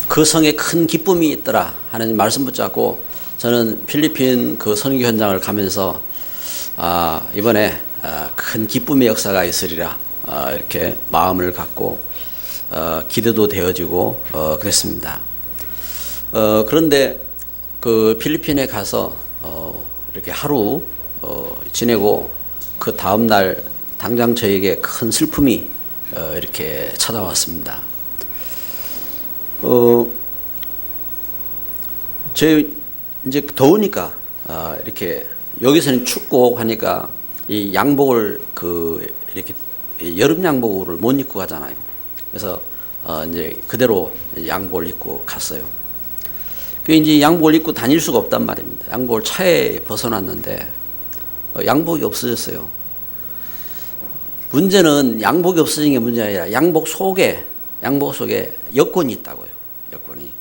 그 성에 큰 기쁨이 있더라 하는 말씀 붙잡고 저는 필리핀 그 선교 현장을 가면서 이번에 큰 기쁨의 역사가 있으리라 이렇게 마음을 갖고 기도도 되어지고 그랬습니다. 그런데 그 필리핀에 가서 이렇게 하루 지내고 그 다음 날 당장 저에게 큰 슬픔이 이렇게 찾아왔습니다. 저희 이제 더우니까 이렇게 여기서는 춥고 하니까 이 양복을 이렇게 여름 양복을 못 입고 가잖아요. 그래서 이제 그대로 양복을 입고 갔어요. 그 이제 양복을 입고 다닐 수가 없단 말입니다. 양복을 차에 벗어놨는데 양복이 없어졌어요. 문제는 양복이 없어진 게 문제가 아니라 양복 속에 여권이 있다고요. 여권이.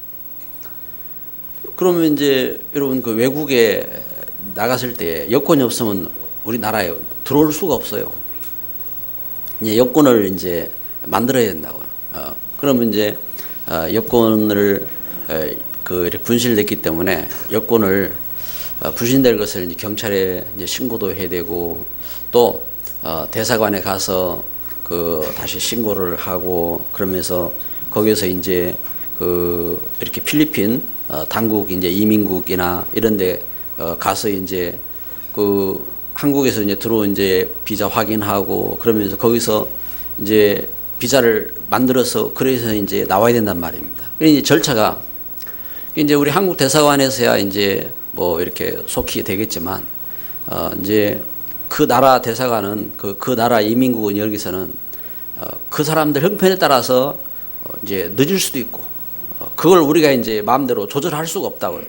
그러면 이제 여러분 그 외국에 나갔을 때 여권이 없으면 우리나라에 들어올 수가 없어요. 이제 여권을 이제 만들어야 된다고요. 그러면 이제 여권을 이렇게 분실됐기 때문에 여권을 분실될 것을 이제 경찰에 이제 신고도 해야 되고 또 대사관에 가서 다시 신고를 하고 그러면서 거기서 이제 이렇게 필리핀 당국 이제 이민국이나 이런데 가서 이제 한국에서 이제 들어온 이제 비자 확인하고 그러면서 거기서 이제 비자를 만들어서 그래서 이제 나와야 된단 말입니다. 이제 절차가 이제 우리 한국 대사관에서야 이제 뭐 이렇게 속히 되겠지만 이제 그 나라 대사관은 그 나라 이민국은 여기서는 그 사람들 형편에 따라서 이제 늦을 수도 있고 그걸 우리가 이제 마음대로 조절할 수가 없다고요.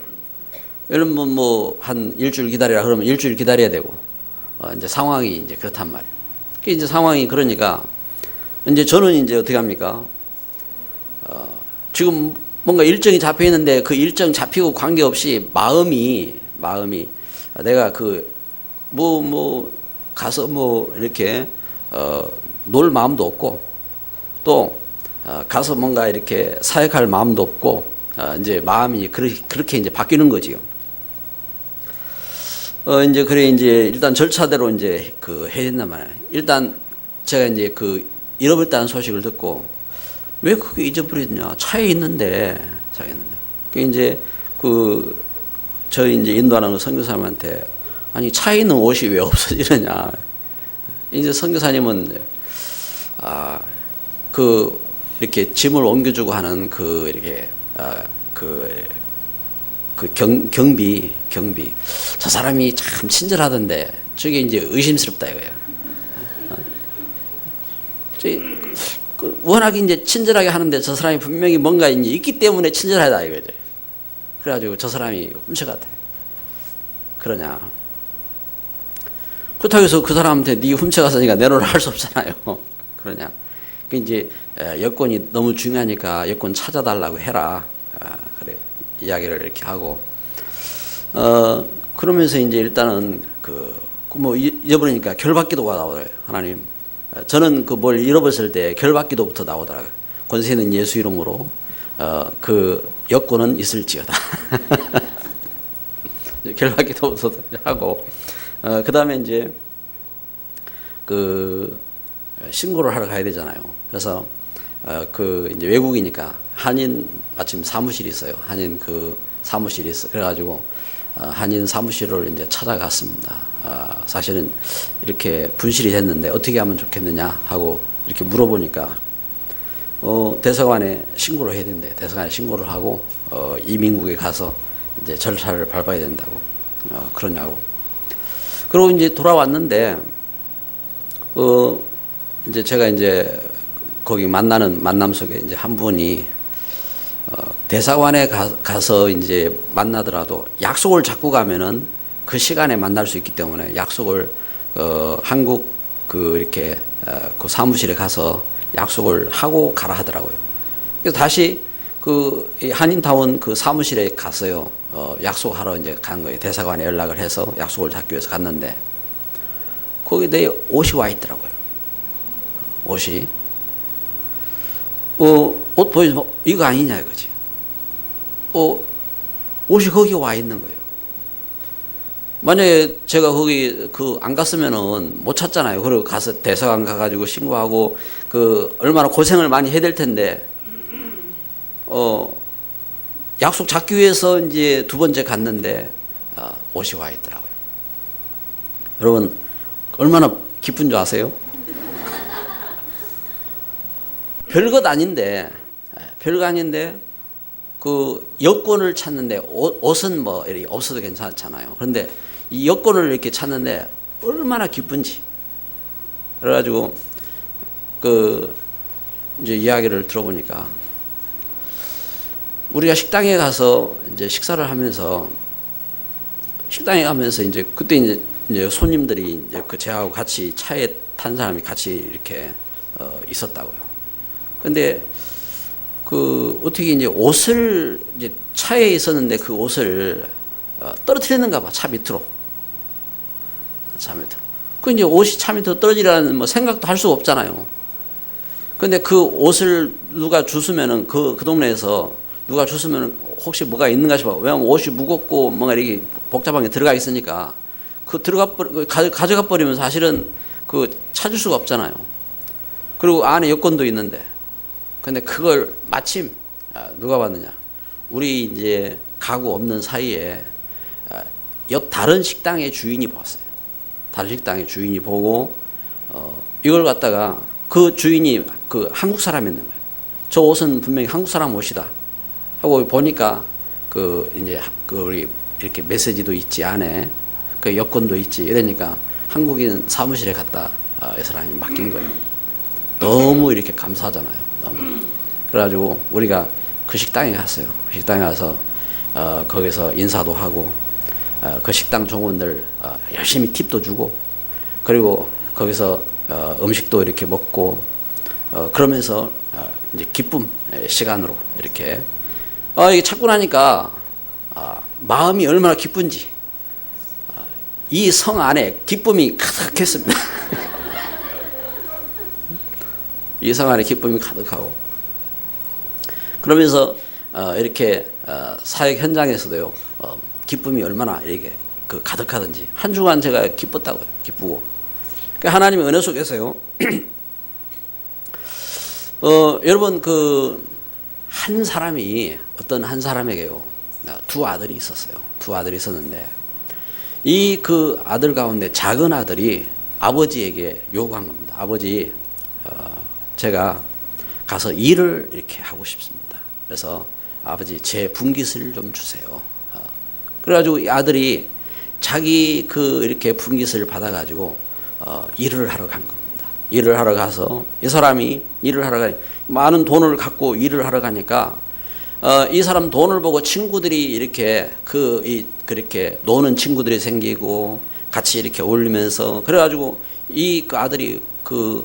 예를 들면 뭐 한 일주일 기다리라 그러면 일주일 기다려야 되고 이제 상황이 이제 그렇단 말이에요. 이제 상황이 그러니까 이제 저는 이제 어떻게 합니까? 지금 뭔가 일정이 잡혀 있는데 그 일정 잡히고 관계없이 마음이 내가 가서 뭐 이렇게 놀 마음도 없고 또 가서 뭔가 이렇게 사역할 마음도 없고 이제 마음이 그렇게 이제 바뀌는 거지요. 이제 그래 이제 일단 절차대로 이제 해야 된단 말이에요. 일단 제가 이제 잃어버렸다는 소식을 듣고 왜 그게 잊어버렸냐? 차에 있는데. 그 이제 저희 이제 인도하는 선교사님한테 아니 차에 있는 옷이 왜 없어지느냐? 이제 선교사님은 이렇게 짐을 옮겨주고 하는 이렇게 경비 저 사람이 참 친절하던데 저게 이제 의심스럽다 이거야. 워낙 이제 친절하게 하는데 저 사람이 분명히 뭔가 이제 있기 때문에 친절하다 이거죠. 그래가지고 저 사람이 훔쳐갔대. 그러냐? 그렇다고 해서 그 사람한테 네 훔쳐갔으니까 내놓으라 할 수 없잖아요. 그러냐? 이제 여권이 너무 중요하니까 여권 찾아달라고 해라. 그래 이야기를 이렇게 하고 그러면서 이제 일단은 뭐 잊어버리니까 결박기도가 나오더라고요. 하나님, 저는 뭘 잃어버렸을 때 결박기도부터 나오더라고요. 권세 있는 예수 이름으로 여권은 있을지어다. 결박기도부터 하고 그 다음에 이제 신고를 하러 가야 되잖아요. 그래서 이제 외국이니까 한인 마침 사무실이 있어요. 한인 사무실이 있어. 그래가지고 한인 사무실을 이제 찾아갔습니다. 사실은 이렇게 분실이 됐는데 어떻게 하면 좋겠느냐 하고 이렇게 물어보니까 대사관에 신고를 해야 된대. 대사관에 신고를 하고 이민국에 가서 이제 절차를 밟아야 된다고 그러냐고. 그리고 이제 돌아왔는데 이제 제가 이제 거기 만나는 만남 속에 이제 한 분이 대사관에 가서 이제 만나더라도 약속을 잡고 가면은 그 시간에 만날 수 있기 때문에 약속을 한국 이렇게 사무실에 가서 약속을 하고 가라 하더라고요. 그래서 다시 한인타운 사무실에 갔어요. 약속하러 이제 간 거예요. 대사관에 연락을 해서 약속을 잡기 위해서 갔는데 거기 내 옷이 와 있더라고요. 옷이 옷 보여주면 이거 아니냐 이거지. 옷이 거기 와 있는 거예요. 만약에 제가 거기 안 갔으면은 못 찾잖아요. 그리고 가서 대사관 가가지고 신고하고 얼마나 고생을 많이 해야 될 텐데, 약속 잡기 위해서 이제 두 번째 갔는데, 옷이 와 있더라고요. 여러분, 얼마나 기쁜 줄 아세요? 별것 아닌데, 여권을 찾는데, 옷은 뭐, 이렇게 없어도 괜찮잖아요. 그런데 이 여권을 이렇게 찾는데, 얼마나 기쁜지. 그래가지고, 이제 이야기를 들어보니까, 우리가 식당에 가서 이제 식사를 하면서, 이제, 그때 이제 손님들이 이제 저하고 같이 차에 탄 사람이 같이 이렇게, 있었다고요. 근데, 어떻게 이제 옷을, 이제 차에 있었는데 그 옷을 떨어뜨리는가 봐, 차 밑으로. 이제 옷이 차 밑으로 떨어지라는 뭐 생각도 할 수가 없잖아요. 근데 그 옷을 누가 주스면은 그 동네에서 누가 주스면은 혹시 뭐가 있는가 싶어. 왜냐면 옷이 무겁고 뭔가 이렇게 복잡한 게 들어가 있으니까 가져가 버리면 사실은 찾을 수가 없잖아요. 그리고 안에 여권도 있는데. 근데 그걸 마침 누가 봤느냐? 우리 이제 가구 없는 사이에 옆 다른 식당의 주인이 봤어요. 다른 식당의 주인이 보고 이걸 갖다가 그 주인이 한국 사람이었는 거예요. 저 옷은 분명히 한국 사람 옷이다 하고 보니까 이제 우리 이렇게 메시지도 있지 안에 여권도 있지 이러니까 한국인 사무실에 갖다 이 사람이 맡긴 거예요. 너무 이렇게 감사하잖아요. 그래가지고 우리가 그 식당에 갔어요. 그 식당에 가서 거기서 인사도 하고 그 식당 종원들 열심히 팁도 주고 그리고 거기서 음식도 이렇게 먹고 그러면서 이제 기쁨 시간으로 이렇게 이게 찾고 나니까 마음이 얼마나 기쁜지 이 성 안에 기쁨이 가득했습니다. 이 성 안에 기쁨이 가득하고 그러면서 이렇게 사역 현장에서도요 기쁨이 얼마나 이렇게 가득하든지 한 주간 제가 기뻤다고요. 기쁘고 하나님의 은혜 속에서요 여러분 한 사람이 어떤 한 사람에게요 두 아들이 있었어요. 두 아들이 있었는데 이 아들 가운데 작은 아들이 아버지에게 요구한 겁니다. 아버지 제가 가서 일을 이렇게 하고 싶습니다. 그래서 아버지 제 분깃을 좀 주세요. 그래가지고 이 아들이 자기 이렇게 분깃을 받아가지고 일을 하러 간 겁니다. 일을 하러 가서 이 사람이 일을 하러 가니 많은 돈을 갖고 일을 하러 가니까 이 사람 돈을 보고 친구들이 이렇게 그렇게 노는 친구들이 생기고 같이 이렇게 어울리면서 그래가지고 그 아들이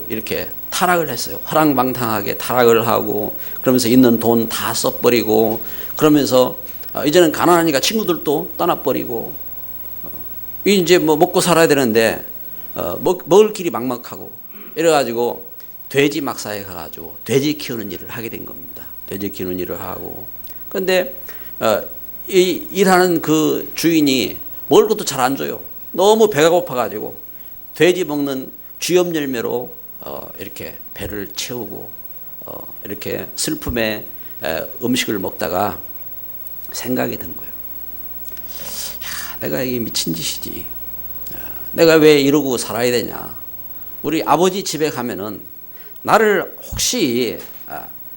이렇게 타락을 했어요. 허랑방탕하게 타락을 하고 그러면서 있는 돈 다 써버리고 그러면서 이제는 가난하니까 친구들도 떠나버리고 이제 뭐 먹고 살아야 되는데 먹을 길이 막막하고 이래가지고 돼지 막사에 가가지고 돼지 키우는 일을 하게 된 겁니다. 돼지 키우는 일을 하고 근데 이 일하는 그 주인이 먹을 것도 잘 안 줘요. 너무 배가 고파가지고 돼지 먹는 쥐염 열매로 이렇게 배를 채우고 이렇게 슬픔의 음식을 먹다가 생각이 든 거예요. 야, 내가 이게 미친 짓이지. 내가 왜 이러고 살아야 되냐. 우리 아버지 집에 가면은 나를 혹시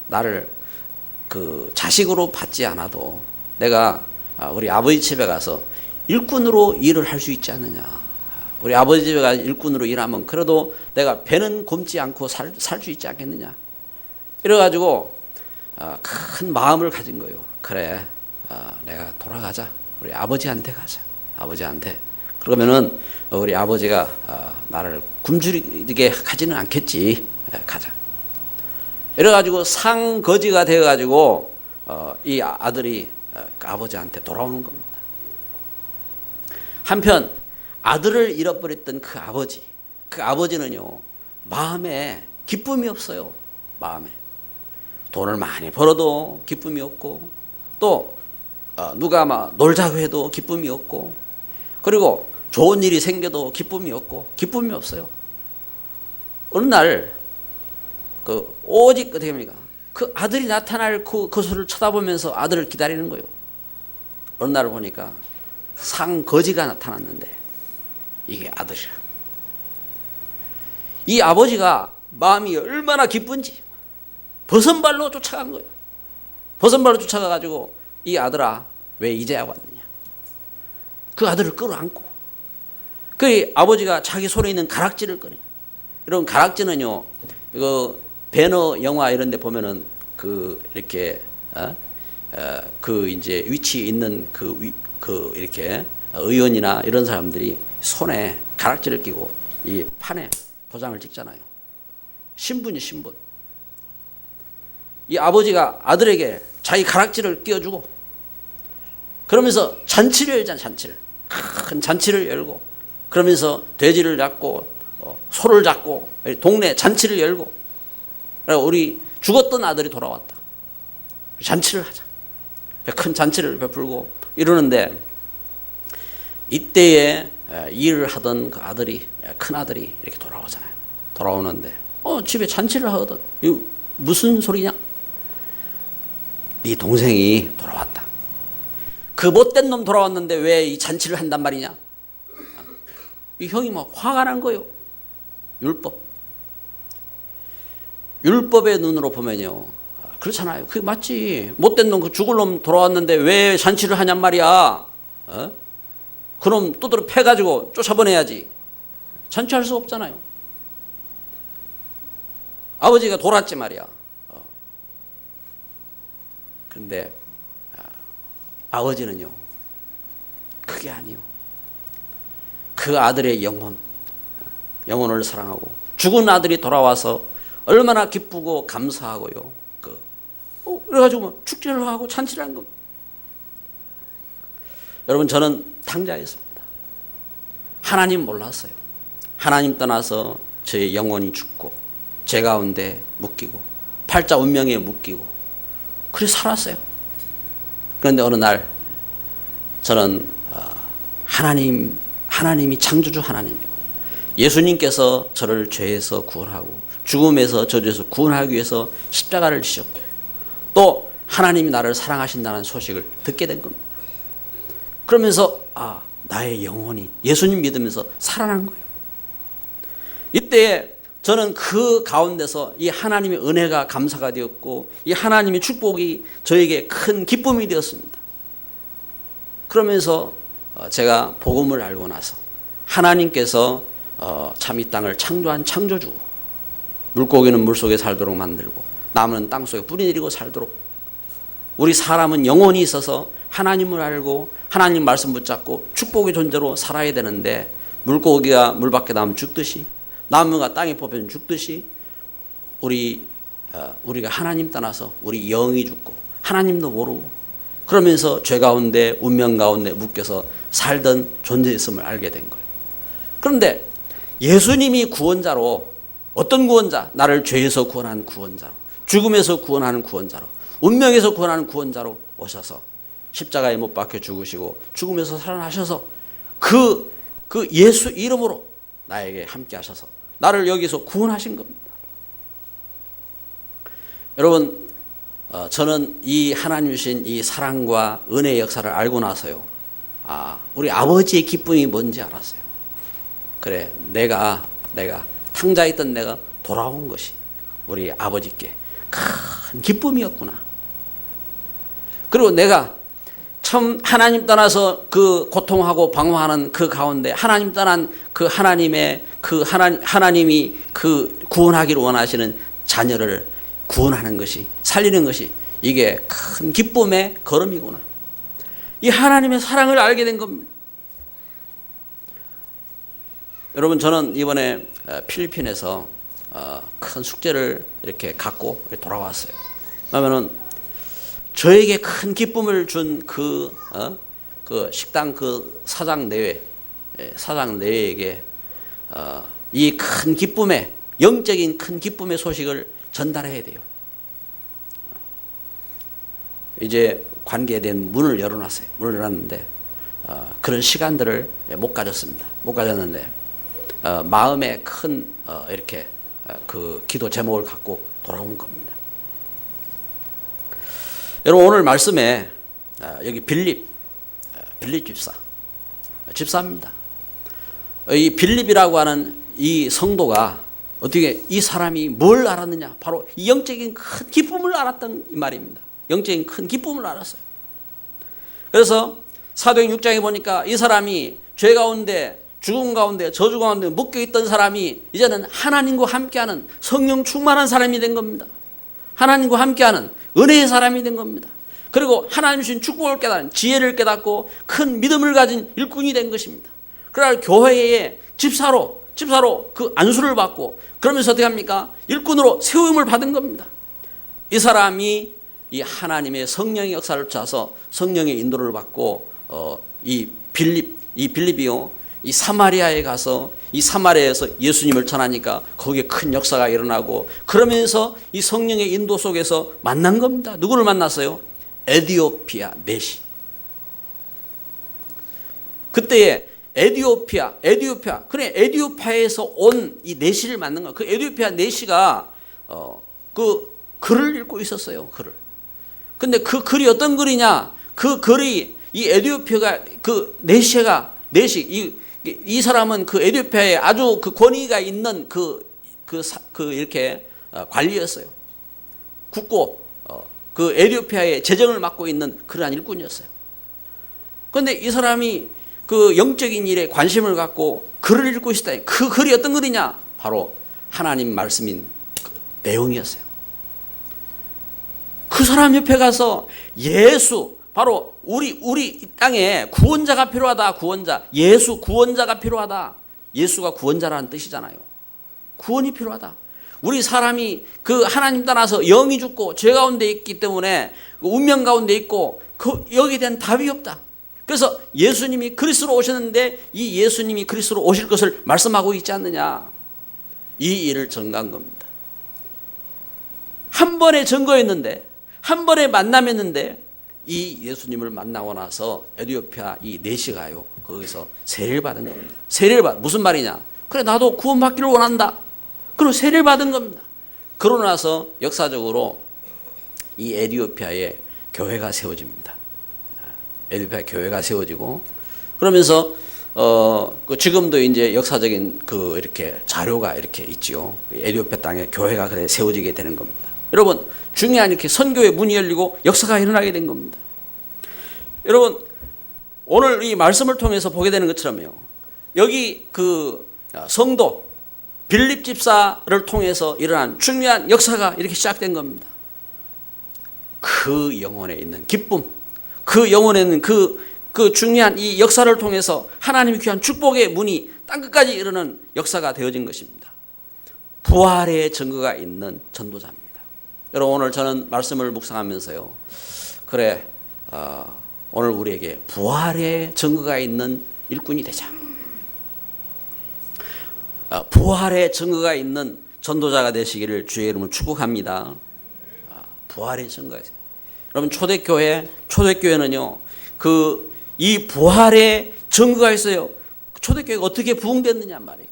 나를 자식으로 받지 않아도 내가 우리 아버지 집에 가서 일꾼으로 일을 할 수 있지 않느냐. 우리 아버지 집에 가서 일꾼으로 일하면 그래도 내가 배는 굶지 않고 살 수 있지 않겠느냐. 이래가지고 큰 마음을 가진 거예요. 그래, 내가 돌아가자. 우리 아버지한테 가자. 아버지한테. 그러면은 우리 아버지가 나를 굶주리게 하지는 않겠지. 가자. 이래가지고 상거지가 되어가지고 이 아들이 아버지한테 돌아오는 겁니다. 한편 아들을 잃어버렸던 그 아버지는요 마음에 기쁨이 없어요. 마음에 돈을 많이 벌어도 기쁨이 없고, 또 누가 막 놀자고 해도 기쁨이 없고, 그리고 좋은 일이 생겨도 기쁨이 없고, 기쁨이 없어요. 어느 날 오직 어떻게 합니까? 그 아들이 나타날 그것을 쳐다보면서 아들을 기다리는 거예요. 어느 날 보니까 상거지가 나타났는데 이게 아들이라. 이 아버지가 마음이 얼마나 기쁜지 버선발로 쫓아간 거예요. 버선발로 쫓아가가지고 이 아들아 왜 이제야 왔느냐. 그 아들을 끌어안고 그 아버지가 자기 손에 있는 가락지를 꺼내. 여러분 가락지는요, 이거 배너 영화 이런 데 보면은 이렇게 이제 위치에 있는 이렇게 의원이나 이런 사람들이 손에 가락지를 끼고 이 판에 도장을 찍잖아요. 신분이 신분. 이 아버지가 아들에게 자기 가락지를 끼워주고 그러면서 잔치를 열잖아요. 잔치를. 큰 잔치를 열고 그러면서 돼지를 잡고 소를 잡고 동네 잔치를 열고 우리 죽었던 아들이 돌아왔다. 잔치를 하자. 큰 잔치를 베풀고 이러는데 이때에 일을 하던 그 아들이 큰 아들이 이렇게 돌아오잖아요. 돌아오는데 집에 잔치를 하거든. 이거 무슨 소리냐? 네 동생이 돌아왔다. 그 못된 놈 돌아왔는데 왜 이 잔치를 한단 말이냐? 이 형이 막 화가 난 거예요. 율법의 눈으로 보면요, 그렇잖아요. 그게 맞지. 못된 놈, 그 죽을 놈 돌아왔는데 왜 잔치를 하냔 말이야. 그럼 두드러 패가지고 쫓아보내야지. 잔치할 수 없잖아요. 아버지가 돌았지 말이야. 그런데 아버지는요, 그게 아니요. 그 아들의 영혼을 사랑하고 죽은 아들이 돌아와서 얼마나 기쁘고 감사하고요. 그래가지고 축제를 하고 잔치를 한 겁니다. 여러분 저는 탕자였습니다. 하나님 몰랐어요. 하나님 떠나서 저의 영혼이 죽고 죄 가운데 묶이고 팔자 운명에 묶이고 그래서 살았어요. 그런데 어느 날 저는 하나님이 창조주 하나님이고 예수님께서 저를 죄에서 구원하고 죽음에서 저주에서 구원하기 위해서 십자가를 지셨고 또 하나님이 나를 사랑하신다는 소식을 듣게 된 겁니다. 그러면서 나의 영혼이 예수님 믿으면서 살아난 거예요. 이때 저는 그 가운데서 이 하나님의 은혜가 감사가 되었고 이 하나님의 축복이 저에게 큰 기쁨이 되었습니다. 그러면서 제가 복음을 알고 나서 하나님께서 참 이 땅을 창조한 창조주, 물고기는 물속에 살도록 만들고 나무는 땅속에 뿌리 내리고 살도록, 우리 사람은 영혼이 있어서 하나님을 알고 하나님 말씀 붙잡고 축복의 존재로 살아야 되는데 물고기가 물 밖에 나오면 죽듯이 나무가 땅에 뽑히면 죽듯이 우리가 하나님 떠나서 우리 영이 죽고 하나님도 모르고 그러면서 죄 가운데 운명 가운데 묶여서 살던 존재였음을 알게 된 거예요. 그런데 예수님이 구원자로, 어떤 구원자? 나를 죄에서 구원하는 구원자로, 죽음에서 구원하는 구원자로, 운명에서 구원하는 구원자로 오셔서 십자가에 못 박혀 죽으시고 죽음에서 살아나셔서 그 예수 이름으로 나에게 함께 하셔서 나를 여기서 구원하신 겁니다. 여러분 저는 이 하나님 주신 이 사랑과 은혜의 역사를 알고 나서요, 우리 아버지의 기쁨이 뭔지 알았어요. 그래, 내가 탕자있던 내가 돌아온 것이 우리 아버지께 큰 기쁨이었구나. 그리고 내가 참 하나님 떠나서 그 고통하고 방황하는 그 가운데 하나님 떠난 그 하나님이 그 구원하기를 원하시는 자녀를 구원하는 것이, 살리는 것이 이게 큰 기쁨의 걸음이구나. 이 하나님의 사랑을 알게 된 겁니다. 여러분 저는 이번에 필리핀에서 큰 숙제를 이렇게 갖고 돌아왔어요. 그러면은 저에게 큰 기쁨을 준 그 식당 그 사장 내외에게 이 큰 기쁨의, 영적인 큰 기쁨의 소식을 전달해야 돼요. 이제 관계에 대한 문을 열어놨어요. 문을 열었는데 그런 시간들을 못 가졌습니다. 못 가졌는데 마음에 큰 이렇게 그 기도 제목을 갖고 돌아온 겁니다. 여러분 오늘 말씀에 여기 빌립 집사입니다. 이 빌립이라고 하는 이 성도가 어떻게 이 사람이 뭘 알았느냐? 바로 이 영적인 큰 기쁨을 알았던 이 말입니다. 영적인 큰 기쁨을 알았어요. 그래서 사도행 6장에 보니까 이 사람이 죄 가운데 죽음 가운데 저주 가운데 묶여 있던 사람이 이제는 하나님과 함께하는 성령 충만한 사람이 된 겁니다. 하나님과 함께하는 은혜의 사람이 된 겁니다. 그리고 하나님 주신 축복을 깨달은 지혜를 깨닫고 큰 믿음을 가진 일꾼이 된 것입니다. 그러나 교회의 집사로 그 안수를 받고 그러면서 어떻게 합니까? 일꾼으로 세움을 받은 겁니다. 이 사람이 이 하나님의 성령의 역사를 짜서 성령의 인도를 받고 이 빌립이요 이 사마리아에 가서 이 사마리아에서 예수님을 전하니까 거기에 큰 역사가 일어나고 그러면서 이 성령의 인도 속에서 만난 겁니다. 누구를 만났어요? 에디오피아 내시. 그때에 에디오피아 그래 에디오피아에서 온 이 내시를 만난 거야. 그 에디오피아 내시가 그 글을 읽고 있었어요. 글을. 근데 그 글이 어떤 글이냐? 그 글이 이 에디오피아가 그 내시 이 사람은 그 에디오피아에 아주 그 권위가 있는 그 이렇게 관리였어요. 국고 그 에디오피아의 재정을 맡고 있는 그러한 일꾼이었어요. 그런데 이 사람이 그 영적인 일에 관심을 갖고 글을 읽고 있었다. 그 글이 어떤 글이냐? 바로 하나님 말씀인 그 내용이었어요. 그 사람 옆에 가서 예수 바로 우리 땅에 구원자가 필요하다. 예수 구원자가 필요하다. 예수가 구원자라는 뜻이잖아요. 구원이 필요하다. 우리 사람이 그 하나님 따라서 영이 죽고 죄 가운데 있기 때문에 운명 가운데 있고 여기에 대한 답이 없다. 그래서 예수님이 그리스도로 오셨는데 이 예수님이 그리스도로 오실 것을 말씀하고 있지 않느냐. 이 일을 증거한 겁니다. 한 번의 증거였는데 한 번의 만남이었는데 이 예수님을 만나고 나서 에디오피아 이 내시가요 거기서 세례를 받은 겁니다. 무슨 말이냐? 그래 나도 구원받기를 원한다. 그리고 세례를 받은 겁니다. 그러고 나서 역사적으로 이 에디오피아에 교회가 세워집니다. 에디오피아 교회가 세워지고 그러면서 지금도 이제 역사적인 그 이렇게 자료가 이렇게 있지요. 에디오피아 땅에 교회가 그래 세워지게 되는 겁니다. 여러분 중요한 이렇게 선교의 문이 열리고 역사가 일어나게 된 겁니다. 여러분 오늘 이 말씀을 통해서 보게 되는 것처럼요. 여기 그 성도 빌립 집사를 통해서 일어난 중요한 역사가 이렇게 시작된 겁니다. 그 영혼에 있는 기쁨, 그 영혼에 있는 그 중요한 이 역사를 통해서 하나님이 귀한 축복의 문이 땅끝까지 이르는 역사가 되어진 것입니다. 부활의 증거가 있는 전도자입니다. 여러분 오늘 저는 말씀을 묵상하면서요. 그래 오늘 우리에게 부활의 증거가 있는 일꾼이 되자. 부활의 증거가 있는 전도자가 되시기를 주의 이름으로 축복합니다. 부활의 증거가 있어요. 여러분 초대교회는요. 이 부활의 증거가 있어요. 초대교회가 어떻게 부흥됐느냐 말이에요.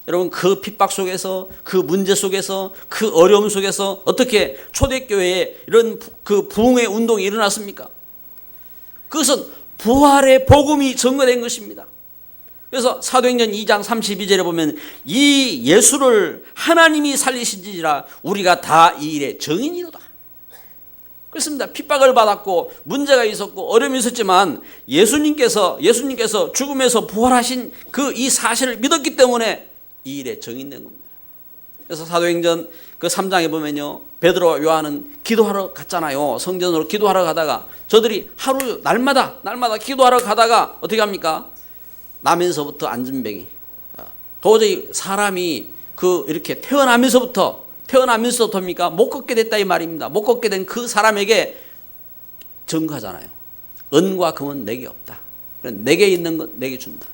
여러분 그 핍박 속에서 그 문제 속에서 그 어려움 속에서 어떻게 초대교회에 이런 그 부흥의 운동이 일어났습니까? 그것은 부활의 복음이 증거된 것입니다. 그래서 사도행전 2장 32절에 보면 이 예수를 하나님이 살리신지라 우리가 다 이 일의 증인이로다. 그렇습니다. 핍박을 받았고 문제가 있었고 어려움이 있었지만 예수님께서 죽음에서 부활하신 이 사실을 믿었기 때문에 이 일에 증인된 겁니다. 그래서 사도행전 그 3장에 보면요. 베드로와 요한은 기도하러 갔잖아요. 성전으로 기도하러 가다가 저들이 날마다 기도하러 가다가 어떻게 합니까? 나면서부터 도저히 사람이 이렇게 태어나면서부터입니까? 못 걷게 됐다 이 말입니다. 못 걷게 된 그 사람에게 증거하잖아요. 은과 금은 내게 없다. 내게 있는 것 내게 준다.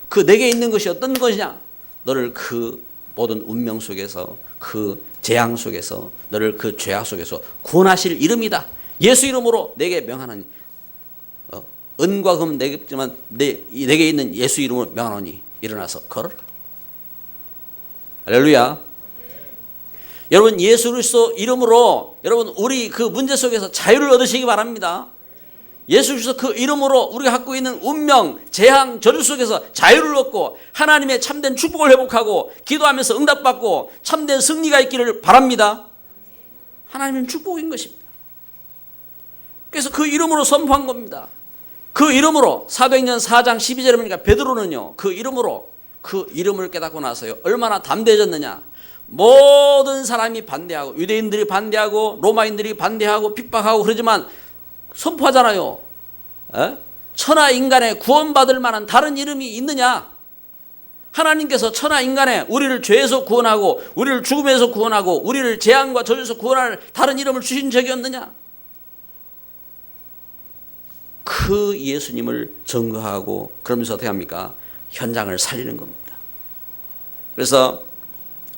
그 내게 있는 것이 어떤 것이냐? 너를 그 모든 운명 속에서 그 재앙 속에서 너를 그 죄악 속에서 구원하실 이름이다. 예수 이름으로 내게 명하노니, 은과 금 내게 있지만 내게 있는 예수 이름으로 명하노니 일어나서 걸어라. 할렐루야. 여러분, 예수 그리스도 이름으로 여러분 우리 그 문제 속에서 자유를 얻으시기 바랍니다. 예수 그리스도 그 이름으로 우리가 갖고 있는 운명, 재앙, 저주 속에서 자유를 얻고 하나님의 참된 축복을 회복하고 기도하면서 응답받고 참된 승리가 있기를 바랍니다. 하나님은 축복인 것입니다. 그래서 그 이름으로 선포한 겁니다. 그 이름으로 사도행전 4장 12절에 보니까 베드로는요, 그 이름을 깨닫고 나서요, 얼마나 담대해졌느냐. 모든 사람이 반대하고, 유대인들이 반대하고, 로마인들이 반대하고, 핍박하고 그러지만 선포하잖아요. 천하 인간의 구원받을 만한 다른 이름이 있느냐? 하나님께서 천하 인간의 우리를 죄에서 구원하고, 우리를 죽음에서 구원하고, 우리를 재앙과 저주에서 구원할 다른 이름을 주신 적이 없느냐? 그 예수님을 증거하고, 그러면서 어떻게 합니까? 현장을 살리는 겁니다. 그래서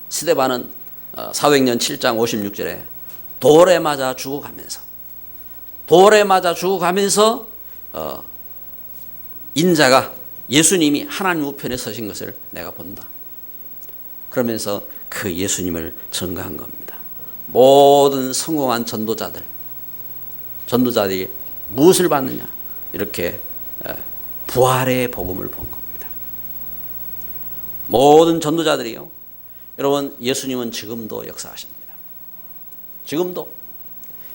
스데반은 사도행전 7장 56절에 돌에 맞아 죽어가면서 인자가 예수님이 하나님 우편에 서신 것을 내가 본다. 그러면서 그 예수님을 증거한 겁니다. 모든 성공한 전도자들이 무엇을 받느냐? 이렇게 부활의 복음을 본 겁니다. 모든 전도자들이요, 여러분, 예수님은 지금도 역사하십니다. 지금도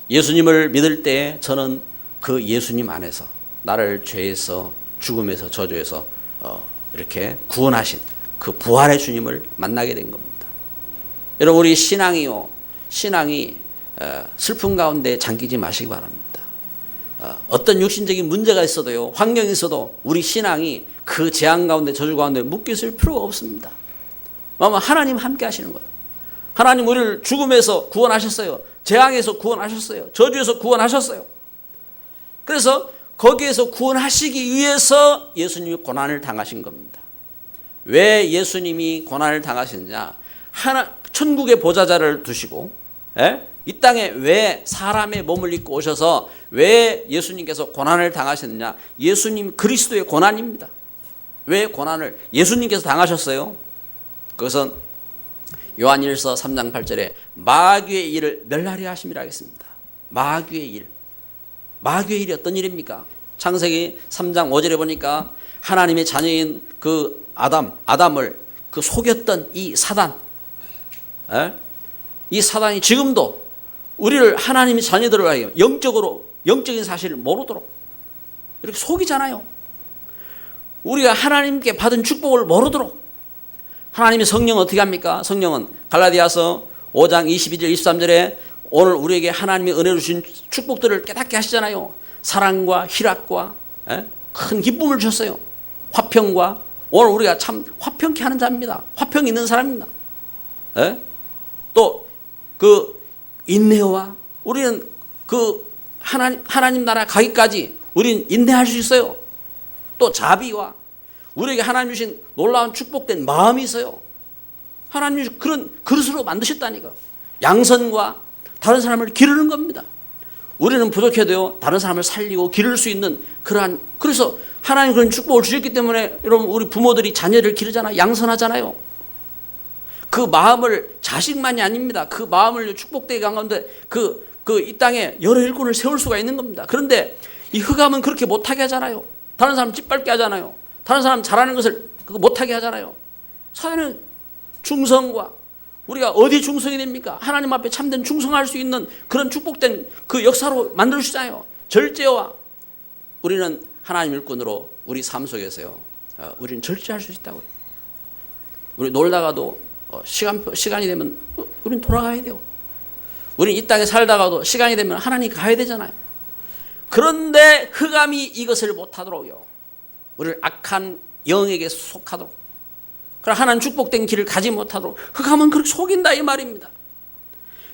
예수님을 믿을 때 저는 그 예수님 안에서 나를 죄에서, 죽음에서, 저주에서 이렇게 구원하신 그 부활의 주님을 만나게 된 겁니다. 여러분, 우리 신앙이 슬픔 가운데 잠기지 마시기 바랍니다. 어떤 육신적인 문제가 있어도요, 환경이 있어도 우리 신앙이 그 재앙 가운데, 저주 가운데 묶여 있을 필요가 없습니다. 하나님 함께 하시는 거예요. 하나님 우리를 죽음에서 구원하셨어요. 재앙에서 구원하셨어요. 저주에서 구원하셨어요. 그래서 거기에서 구원하시기 위해서 예수님이 고난을 당하신 겁니다. 왜 예수님이 고난을 당하시느냐? 천국의 보좌자를 두시고, 이 땅에 왜 사람의 몸을 입고 오셔서 왜 예수님께서 고난을 당하셨느냐? 예수님 그리스도의 고난입니다. 왜 고난을 예수님께서 당하셨어요? 그것은 요한일서 3장 8절에 마귀의 일을 멸하려 하심이라 하겠습니다. 마귀의 일이 어떤 일입니까? 창세기 3장 5절에 보니까 하나님의 자녀인 그 아담을 그 속였던 이 사단, 이 사단이 지금도 우리를 하나님의 자녀들을 하여 영적인 사실을 모르도록 이렇게 속이잖아요. 우리가 하나님께 받은 축복을 모르도록. 하나님의 성령은 어떻게 합니까? 성령은 갈라디아서 5장 22절 23절에 오늘 우리에게 하나님의 은혜로 주신 축복들을 깨닫게 하시잖아요. 사랑과 희락과 큰 기쁨을 주셨어요. 화평과, 오늘 우리가 참 화평케 하는 자입니다. 화평이 있는 사람입니다. 또 그 인내와, 우리는 그 하나님 나라 가기까지 우리는 인내할 수 있어요. 또 자비와, 우리에게 하나님 주신 놀라운 축복된 마음이 있어요. 하나님이 그런 그릇으로 만드셨다니까요. 양선과 다른 사람을 기르는 겁니다. 우리는 부족해도요, 다른 사람을 살리고 기를 수 있는 그래서 하나님 그런 축복을 주셨기 때문에 여러분, 우리 부모들이 자녀를 기르잖아요. 양선하잖아요. 그 마음을, 자식만이 아닙니다. 그 마음을 축복되게 한 가운데 이 땅에 여러 일꾼을 세울 수가 있는 겁니다. 그런데 이 흑암은 그렇게 못하게 하잖아요. 다른 사람 짓밟게 하잖아요. 다른 사람 잘하는 것을 못하게 하잖아요. 사회는 충성과, 우리가 어디 충성이 됩니까? 하나님 앞에 참된 충성할 수 있는 그런 축복된 그 역사로 만들어주시잖아요. 절제와, 우리는 하나님 일꾼으로 우리 삶 속에서요, 우리는 절제할 수 있다고요. 우리 놀다가도 시간이 되면 우리는 돌아가야 돼요. 우리는 이 땅에 살다가도 시간이 되면 하나님 가야 되잖아요. 그런데 흑암이 이것을 못하도록요, 우리를 악한 영에게 속하도록, 그럼 하나님 축복된 길을 가지 못하도록 흑암은 그렇게 속인다 이 말입니다.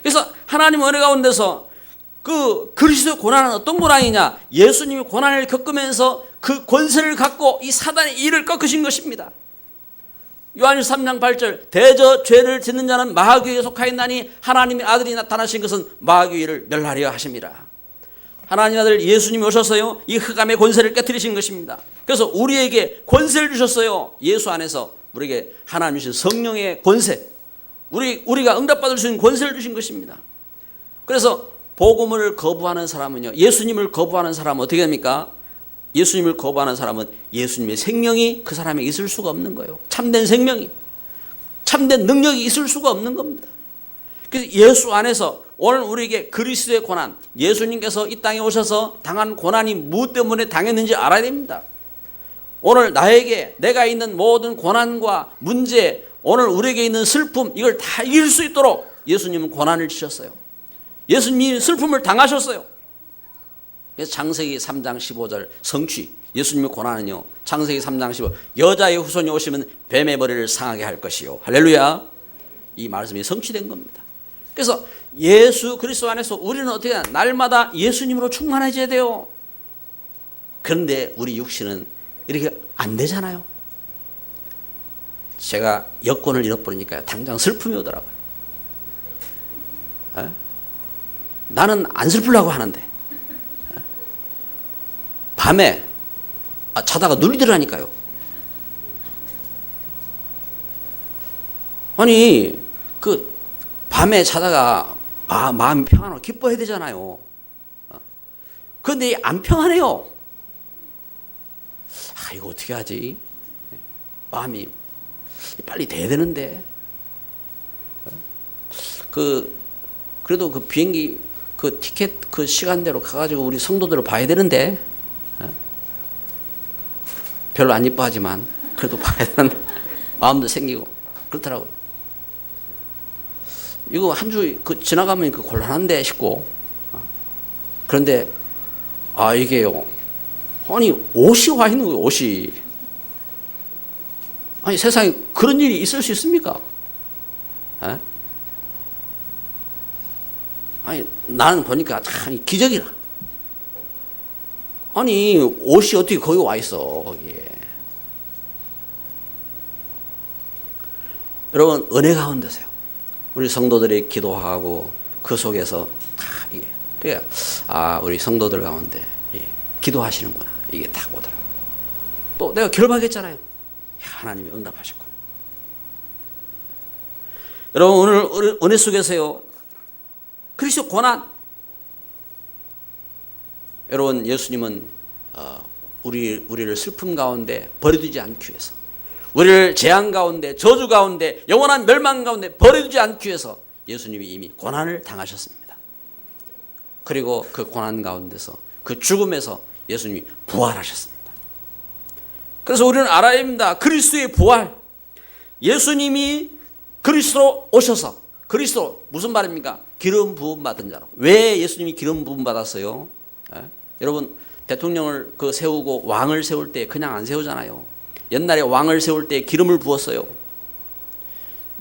그래서 하나님 은혜 가운데서 그 그리스도의 고난은 어떤 고난이냐? 예수님이 고난을 겪으면서 그 권세를 갖고 이 사단의 일을 꺾으신 것입니다. 요한일서 3장 8절, 대저 죄를 짓는 자는 마귀에 속하였나니 하나님의 아들이 나타나신 것은 마귀의 일을 멸하려 하심이라. 하나님 아들 예수님이 오셔서요, 이 흑암의 권세를 깨뜨리신 것입니다. 그래서 우리에게 권세를 주셨어요. 예수 안에서 우리에게 하나님 주신 성령의 권세, 우리가 응답받을 수 있는 권세를 주신 것입니다. 그래서 복음을 거부하는 사람은요, 예수님을 거부하는 사람은 어떻게 됩니까? 예수님을 거부하는 사람은 예수님의 생명이 그 사람에게 있을 수가 없는 거예요. 참된 생명이, 참된 능력이 있을 수가 없는 겁니다. 그래서 예수 안에서 오늘 우리에게 그리스도의 고난, 예수님께서 이 땅에 오셔서 당한 고난이 무엇 때문에 당했는지 알아야 됩니다. 오늘 나에게 내가 있는 모든 고난과 문제, 오늘 우리에게 있는 슬픔, 이걸 다 이길 수 있도록 예수님은 고난을 지셨어요. 예수님이 슬픔을 당하셨어요. 그래서 창세기 3장 15절 성취, 예수님의 고난은요, 창세기 3장 15, 여자의 후손이 오시면 뱀의 머리를 상하게 할 것이요. 할렐루야. 이 말씀이 성취된 겁니다. 그래서 예수 그리스도 안에서 우리는 어떻게 하냐, 날마다 예수님으로 충만해져야 돼요. 그런데 우리 육신은 이렇게 안 되잖아요. 제가 여권을 잃어버리니까 당장 슬픔이 오더라고요. 에? 나는 안 슬프려고 하는데 밤에 자다가 눌리더라니까요. 아니 그 밤에 자다가 마음이 평안하고 기뻐해야 되잖아요. 그런데 안 평안해요. 이거 어떻게 하지? 마음이 빨리 돼야 되는데. 그래도 그 비행기 그 티켓 그 시간대로 가가지고 우리 성도들을 봐야 되는데. 별로 안 이뻐하지만 그래도 봐야 되는 마음도 생기고 그렇더라고요. 이거 한 주 지나가면 곤란한데 싶고. 그런데 이게요, 아니 옷이 와 있는 거예요. 옷이. 아니 세상에 그런 일이 있을 수 있습니까? 아니 나는 보니까 참 기적이라. 아니 옷이 어떻게 거기 와 있어 거기에. 여러분 은혜 가운데서요, 우리 성도들이 기도하고 그 속에서 다 이게 그러니까 우리 성도들 가운데 기도하시는구나, 이게 딱 오더라고요. 또 내가 결박했잖아요. 하나님이 응답하셨구나. 여러분 오늘 은혜 속에서요, 그리스도 고난, 여러분 예수님은 우리를 슬픔 가운데 버려두지 않기 위해서, 우리를 재앙 가운데, 저주 가운데, 영원한 멸망 가운데 버려두지 않기 위해서 예수님이 이미 고난을 당하셨습니다. 그리고 그 고난 가운데서, 그 죽음에서 예수님이 부활하셨습니다. 그래서 우리는 알아야 합니다. 그리스도의 부활, 예수님이 그리스도로 오셔서, 그리스도 무슨 말입니까? 기름 부음 받은 자로. 왜 예수님이 기름 부음 받았어요? 여러분 대통령을 세우고 왕을 세울 때 그냥 안 세우잖아요. 옛날에 왕을 세울 때 기름을 부었어요.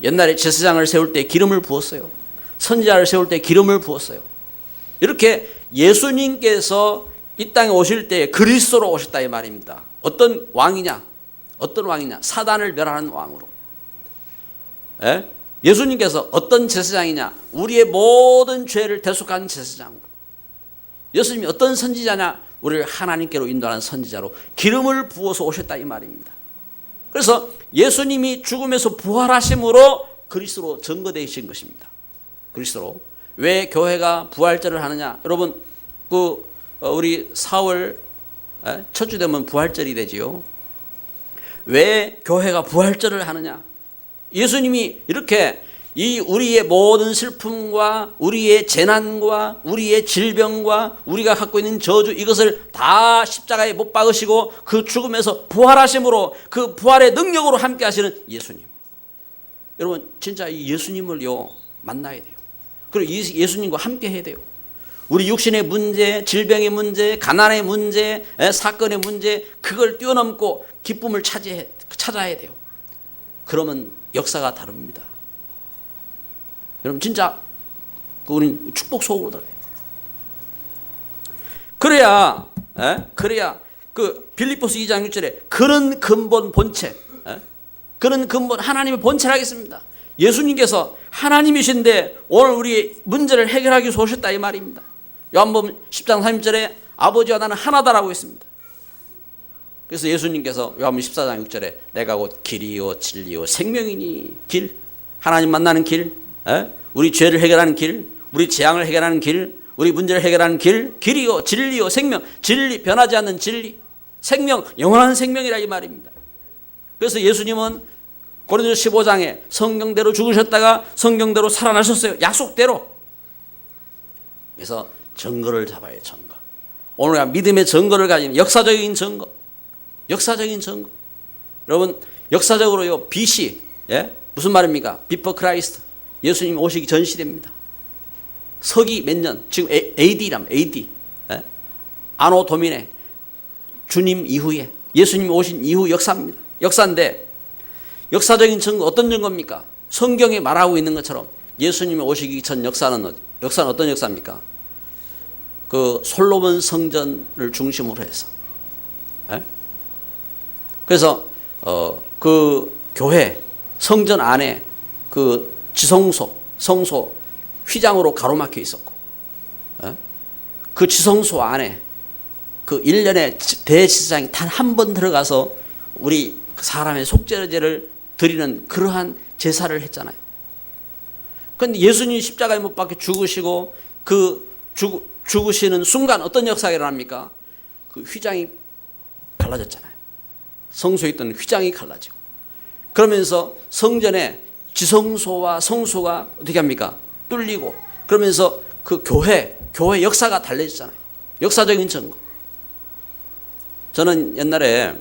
옛날에 제사장을 세울 때 기름을 부었어요. 선지자를 세울 때 기름을 부었어요. 이렇게 예수님께서 이 땅에 오실 때 그리스도로 오셨다 이 말입니다. 어떤 왕이냐? 어떤 왕이냐? 사단을 멸하는 왕으로. 예수님께서 어떤 제사장이냐? 우리의 모든 죄를 대속한 제사장으로. 예수님이 어떤 선지자냐? 우리를 하나님께로 인도하는 선지자로 기름을 부어서 오셨다 이 말입니다. 그래서 예수님이 죽음에서 부활하심으로 그리스도로 증거되신 것입니다. 그리스도로. 왜 교회가 부활절을 하느냐? 여러분 우리 4월 첫 주 되면 부활절이 되지요. 왜 교회가 부활절을 하느냐? 예수님이 이렇게 우리의 모든 슬픔과 우리의 재난과 우리의 질병과 우리가 갖고 있는 저주, 이것을 다 십자가에 못 박으시고 그 죽음에서 부활하심으로 그 부활의 능력으로 함께 하시는 예수님. 여러분 진짜 이 예수님을요 만나야 돼요. 그리고 예수님과 함께 해야 돼요. 우리 육신의 문제, 질병의 문제, 가난의 문제, 사건의 문제, 그걸 뛰어넘고 기쁨을 찾아야 돼요. 그러면 역사가 다릅니다. 여러분 진짜 우리는 축복 속으로 들어요. 그래야 그 빌립보서 2장 6절에 그런 근본 본체, 그런 근본 하나님의 본체를 하겠습니다. 예수님께서 하나님이신데 오늘 우리의 문제를 해결하기 위해서 오셨다 이 말입니다. 요한복음 10장 30절에 아버지와 나는 하나다라고 했습니다. 그래서 예수님께서 요한복음 14장 6절에 내가 곧 길이요 진리요 생명이니, 길, 하나님 만나는 길, 우리 죄를 해결하는 길, 우리 재앙을 해결하는 길, 우리 문제를 해결하는 길, 길이요 진리요 생명, 진리, 변하지 않는 진리, 생명, 영원한 생명이라 이 말입니다. 그래서 예수님은 고린도서 15장에 성경대로 죽으셨다가 성경대로 살아나셨어요. 약속대로. 그래서 증거를 잡아야 해요. 증거. 오늘 우리가 믿음의 증거를 가진 역사적인 증거. 역사적인 증거. 여러분, 역사적으로요, BC, 무슨 말입니까? Before Christ. 예수님 오시기 전 시대입니다. 서기 몇 년? 지금 AD라면 AD. 아노 도미네. 주님 이후에, 예수님이 오신 이후 역사입니다. 역사인데, 역사적인 증거, 어떤 증거입니까? 성경에 말하고 있는 것처럼 예수님이 오시기 전 역사는 어떤 역사입니까? 그 솔로몬 성전을 중심으로 해서. 그래서 그 교회 성전 안에 그 지성소, 성소 휘장으로 가로막혀 있었고, 그 지성소 안에 그 1년에 대제사장이 단 한 번 들어가서 우리 사람의 속죄제를 드리는 그러한 제사를 했잖아요. 그런데 예수님이 십자가에 못 박혀 죽으시고 그 죽으시는 순간 어떤 역사가 일어납니까? 그 휘장이 갈라졌잖아요. 성소에 있던 휘장이 갈라지고, 그러면서 성전에 지성소와 성소가 어떻게 합니까? 뚫리고, 그러면서 그 교회 역사가 달라지잖아요. 역사적인 증거. 저는 옛날에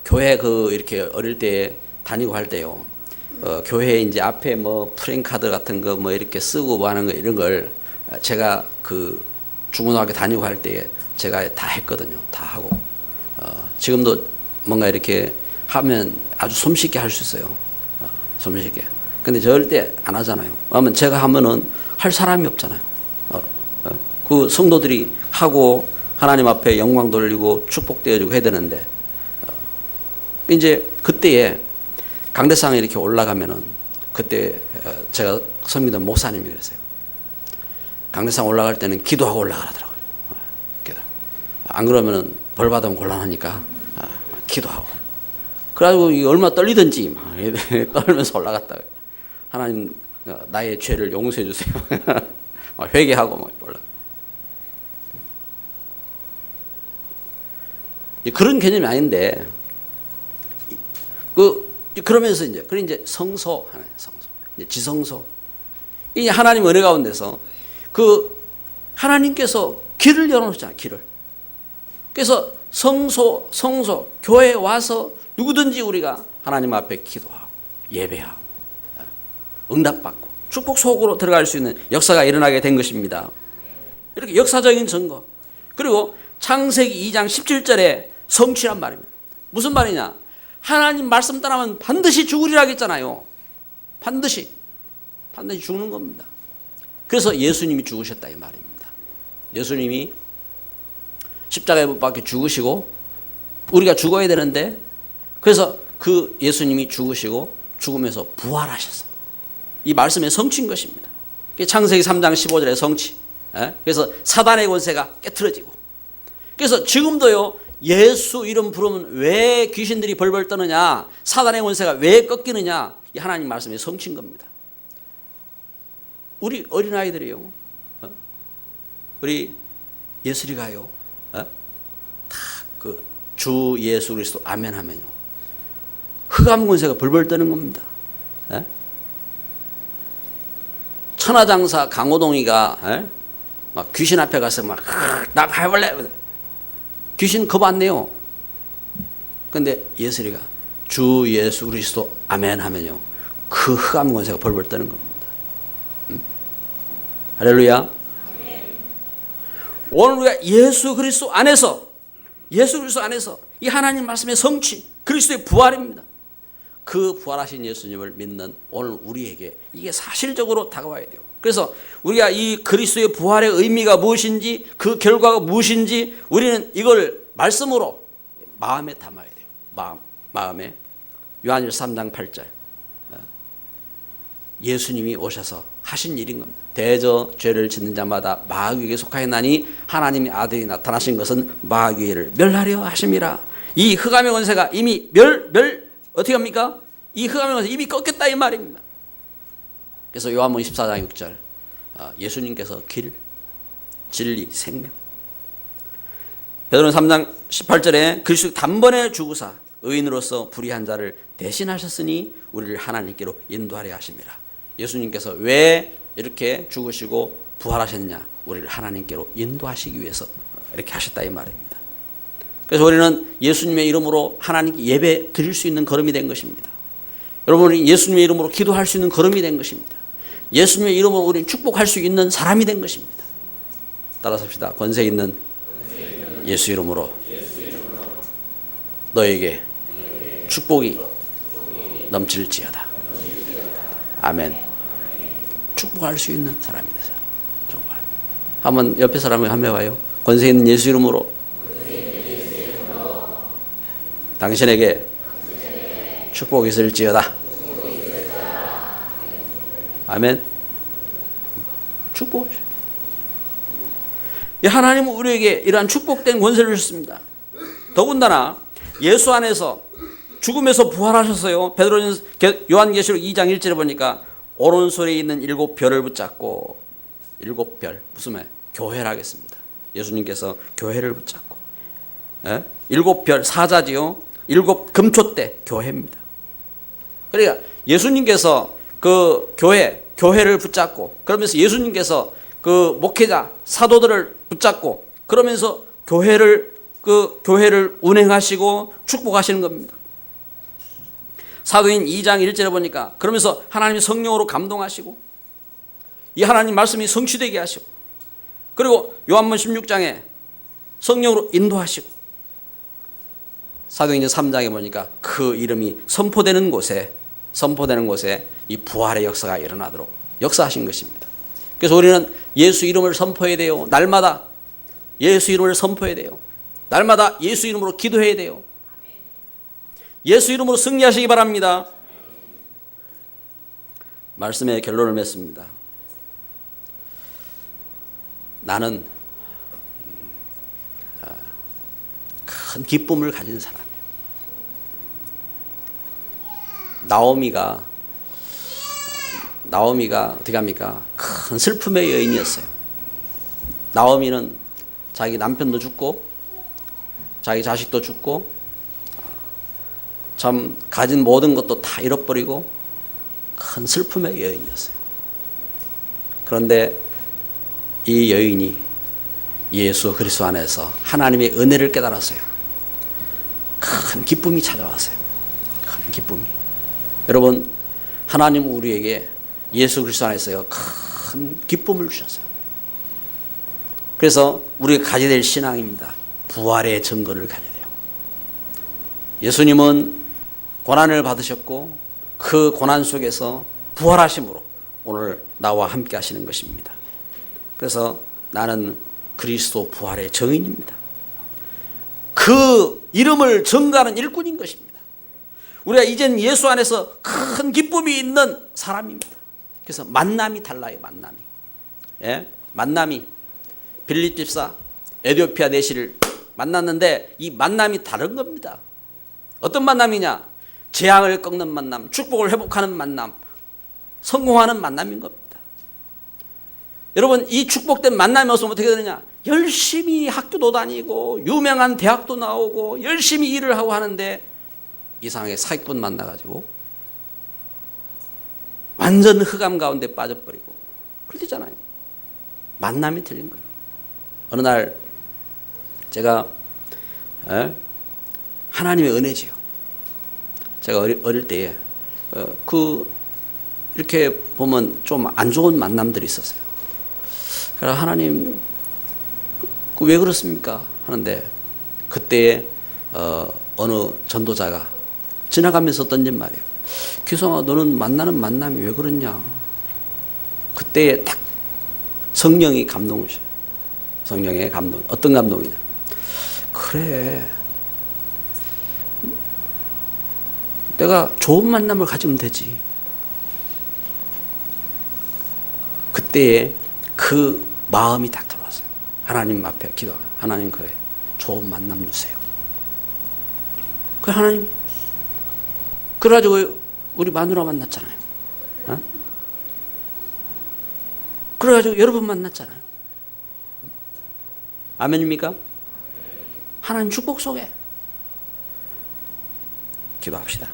교회 이렇게 어릴 때 다니고 할 때요, 교회 이제 앞에 뭐 프랭카드 같은 거 뭐 이렇게 쓰고 뭐 하는 거 이런 걸 제가 그 중고등학교 다니고 할 때 제가 다 했거든요. 다 하고. 지금도 뭔가 이렇게 하면 아주 솜씨있게 할 수 있어요. 솜씨있게. 근데 절대 안 하잖아요. 왜냐면 제가 하면은 할 사람이 없잖아요. 그 성도들이 하고 하나님 앞에 영광 돌리고 축복되어주고 해야 되는데, 이제 그때에 강대상에 이렇게 올라가면은, 그때 제가 섬기던 목사님이 그랬어요. 강대상 올라갈 때는 기도하고 올라가더라고요. 안 그러면은 벌 받으면 곤란하니까 기도하고. 그래가지고 얼마나 떨리든지 막 떨면서 올라갔다. 하나님, 나의 죄를 용서해 주세요. 회개하고 막 올라. 그런 개념이 아닌데, 그러면서 이제 성소 하나요, 성소. 이제 지성소. 이 하나님 은혜 가운데서 하나님께서 길을 열어놓잖아요, 길을. 그래서 성소, 교회에 와서 누구든지 우리가 하나님 앞에 기도하고, 예배하고, 응답받고, 축복 속으로 들어갈 수 있는 역사가 일어나게 된 것입니다. 이렇게 역사적인 증거. 그리고 창세기 2장 17절에 성취란 말입니다. 무슨 말이냐? 하나님 말씀 따르면 반드시 죽으리라 했잖아요. 반드시 죽는 겁니다. 그래서 예수님이 죽으셨다 이 말입니다. 예수님이 십자가에 못 박혀 죽으시고, 우리가 죽어야 되는데, 그래서 그 예수님이 죽으시고 죽으면서 부활하셨어. 이 말씀의 성취인 것입니다. 창세기 3장 15절의 성취. 그래서 사단의 권세가 깨트려지고, 그래서 지금도요, 예수 이름 부르면 왜 귀신들이 벌벌 떠느냐, 사단의 권세가 왜 꺾이느냐, 이 하나님 말씀의 성취인 겁니다. 우리 어린아이들이요, 우리 예술이가요, 다 그 주 예수 그리스도 아멘 하면요, 흑암 권세가 벌벌 떠는 겁니다. 천하장사 강호동이가 막 귀신 앞에 가서 막 나 해볼래, 귀신 겁 안 내요. 근데 예슬이가 주 예수 그리스도 아멘 하면요, 그 흑암 권세가 벌벌 떠는 겁니다. 할렐루야. 오늘 우리가 예수 그리스도 안에서 이 하나님 말씀의 성취, 그리스도의 부활입니다. 그 부활하신 예수님을 믿는 오늘 우리에게 이게 사실적으로 다가와야 돼요. 그래서 우리가 이 그리스도의 부활의 의미가 무엇인지, 그 결과가 무엇인지 우리는 이걸 말씀으로 마음에 담아야 돼요. 마음에. 요한일서 3장 8절. 예수님이 오셔서 하신 일인 겁니다. 대저 죄를 짓는 자마다 마귀에게 속하였나니 하나님의 아들이 나타나신 것은 마귀를 멸하려 하심이라. 이 흑암의 권세가 이미 어떻게 합니까? 이 흑암의 권세 이미 꺾였다 이 말입니다. 그래서 요한복음 14장 6절 예수님께서 길, 진리, 생명. 베드로는 3장 18절에 그리스도 단번에 죽으사 의인으로서 불의한 자를 대신하셨으니 우리를 하나님께로 인도하려 하심이라. 예수님께서 왜 이렇게 죽으시고 부활하셨냐? 우리를 하나님께로 인도하시기 위해서 이렇게 하셨다 이 말입니다. 그래서 우리는 예수님의 이름으로 하나님께 예배 드릴 수 있는 걸음이 된 것입니다. 여러분, 우리 예수님의 이름으로 기도할 수 있는 걸음이 된 것입니다. 예수님의 이름으로 우리는 축복할 수 있는 사람이 된 것입니다. 따라서 합시다. 권세 있는 예수 이름으로 너에게 축복이 넘칠지어다. 아멘. 축복할 수 있는 사람이 되세요. 정말. 한번 옆에 사람을 한번 해봐요. 권세 있는 예수 이름으로 당신에게 축복이 있을지어다. 아멘. 축복. 하나님은 우리에게 이러한 축복된 권세를 주셨습니다. 더군다나 예수 안에서 죽음에서 부활하셨어요. 베드로는 요한계시록 2장 1절에 보니까 오른손에 있는 7별을 붙잡고 7별 무슨 말? 교회를 하겠습니다. 예수님께서 교회를 붙잡고 7별 사자지요. 7 금초대 교회입니다. 그러니까 예수님께서 그 교회를 붙잡고 그러면서 예수님께서 그 목회자 사도들을 붙잡고 그러면서 교회를 운행하시고 축복하시는 겁니다. 사도행 2장 1절에 보니까 그러면서 하나님의 성령으로 감동하시고 이 하나님 말씀이 성취되게 하시고 그리고 요한복음 16장에 성령으로 인도하시고 사도행전 3장에 보니까 그 이름이 선포되는 곳에 이 부활의 역사가 일어나도록 역사하신 것입니다. 그래서 우리는 예수 이름을 선포해야 돼요. 날마다 예수 이름을 선포해야 돼요. 날마다 예수 이름으로 기도해야 돼요. 예수 이름으로 승리하시기 바랍니다. 말씀의 결론을 맺습니다. 나는 큰 기쁨을 가진 사람이에요. 나오미가 어떻게 합니까? 큰 슬픔의 여인이었어요. 나오미는 자기 남편도 죽고 자기 자식도 죽고 참 가진 모든 것도 다 잃어버리고 큰 슬픔의 여인이었어요. 그런데 이 여인이 예수 그리스도 안에서 하나님의 은혜를 깨달았어요. 큰 기쁨이 찾아왔어요. 큰 기쁨이. 여러분, 하나님은 우리에게 예수 그리스도 안에서요 큰 기쁨을 주셨어요. 그래서 우리가 가져야 될 신앙입니다. 부활의 증거를 가져야 돼요. 예수님은 고난을 받으셨고 그 고난 속에서 부활하심으로 오늘 나와 함께 하시는 것입니다. 그래서 나는 그리스도 부활의 증인입니다. 그 이름을 증거하는 일꾼인 것입니다. 우리가 이젠 예수 안에서 큰 기쁨이 있는 사람입니다. 그래서 만남이 달라요. 만남이 빌립 집사 에티오피아 내시를 만났는데 이 만남이 다른 겁니다. 어떤 만남이냐? 재앙을 꺾는 만남, 축복을 회복하는 만남, 성공하는 만남인 겁니다. 여러분, 이 축복된 만남이 없으면 어떻게 되느냐? 열심히 학교도 다니고 유명한 대학도 나오고 열심히 일을 하고 하는데 이상하게 사기꾼 만나가지고 완전 흑암 가운데 빠져버리고 그러잖아요. 만남이 틀린 거예요. 어느 날 제가 하나님의 은혜지요. 제가 어릴 때에 이렇게 보면 좀 안 좋은 만남들이 있었어요. 그래서 하나님 왜 그렇습니까? 하는데 그때 어느 전도자가 지나가면서 던진 말이에요. 규성아, 너는 만나는 만남이 왜 그러냐? 그때 딱 성령이 감동을 주셔요. 성령의 감동. 어떤 감동이냐? 그래, 내가 좋은 만남을 가지면 되지. 그때에 그 마음이 딱 들어왔어요. 하나님 앞에 기도하고, 하나님 그래 좋은 만남 주세요. 그 하나님 그래가지고 우리 마누라 만났잖아요. 어? 그래가지고 여러분 만났잖아요. 아멘입니까? 하나님 축복 속에 기도합시다.